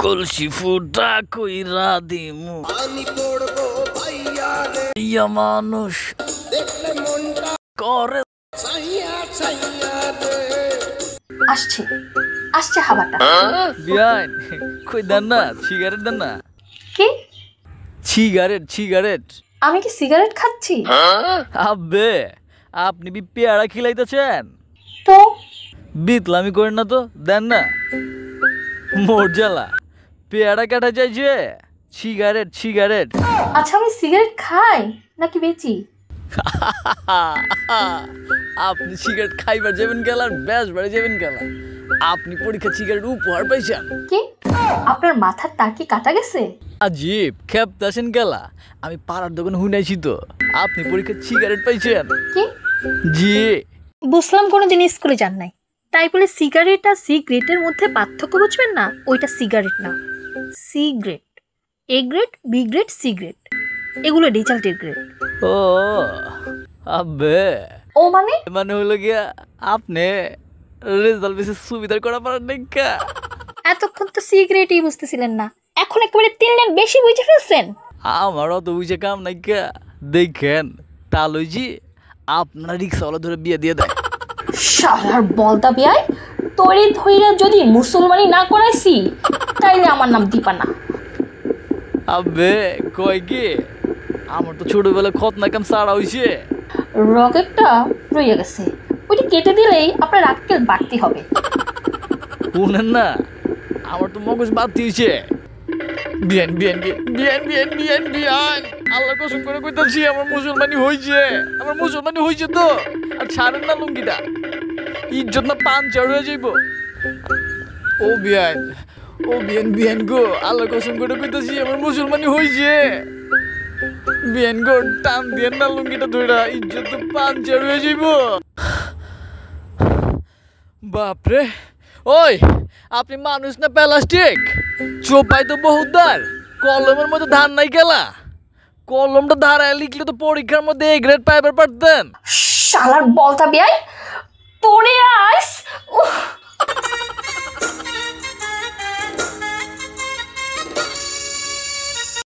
কলসি ফুটা কইরা দিমু আমি পড়বো ভাইয়া রে ইয়া মানুষ দেখলে মনটা করে ছাইয়া ছাইয়া রে। আসছে আসছে হাওয়াটা। বিয়ান কই দেন না সিগারেট দেন না কি? সিগারেট আমি কি সিগারেট খাচ্ছি? আব্বে আপনি বি পেয়ারা খিলাইতেছেন তো বিতলামি করেন না তো দেন না মোর জ্বালা পেয়ারা কাটা চাইছে সিগারেট আচ্ছা আমি সিগারেট খাই নাকি বেচি? আপনি সিগারেট খাইবার যাবেন গেল আর ব্যাস বাড়ি যাবেন গেল আপনি পরীক্ষা সিগারেট উপহার পাইছেন কি আপনার মাথার তার কি কাটা গেছে? আজীব খেপতাছেন গেলা আমি পাড়ার দোকানে হুনাইছি তো আপনি পরীক্ষা সিগারেট পাইছেন কি জি বুঝলাম কোনো জিনিস স্কুলে যান নাই তাই বলে সিগারেট আর সিগারেটের মধ্যে পার্থক্য বুঝবেন না? ওইটা সিগারেট না, cigarette. A grade, B grade, cigarette এগুলো রেজাল্টের গ্রেড। ও আব্বে ও মানে মানে হলো গিয়া আপনি রেজাল্ট বেশি সুবিধার করা পারেন নাই কা এতক্ষণ তো সিগারেটই বুঝতেছিলেন না, এখন একেবারে 3 লাইন বেশি বুঝে ফেলছেন। আমারও তো বুঝে কাম নাই কা দেখেন তালুজি আপনার রিক্সাওয়ালা ধরে বিয়ে দিয়ে দেয় শালার বলদা বিয়াই তোরে ধইরা যদি মুসলমানি না করাইছি তাইলে আমার নাম দীপা না। আব্বে কয় কি আমার তো ছোটবেলা খতনা কাম সারা হইছে রকেটটা রয়ে গেছে, ওইটা কেটে দিলেই আপনার আক্কেল বাড়তি হবে। শুনেন না আমার তো মগজ বাড়তি হইছে বিয়ান আল্লাহ কসম করে কইতাছি আমার মুসলমানি হইছে তো আর ছাড়েন না লুঙ্গিটা ইজ্জত না পান চড় হয়ে যাইব ও বিয়ান গো আল্লাহ কসম করে কইতাছি আমার মুসলমানি হইছে বিয়ান গো টান দিয়েন না লুঙ্গিটা ধইরা ইজ্জত তো পান চড় হয়ে যাইব বাপরে ওই আপনি মানুষ না প্লাস্টিক চোপাই তো বহুত দার কলমের মধ্যে ধান নাই গেলা কলমটা ধারায় লিখলে তো পরীক্ষার মধ্যে এ গ্রেড পাইবার পারতেন শালার বলদা বিয়াই তোরে আজ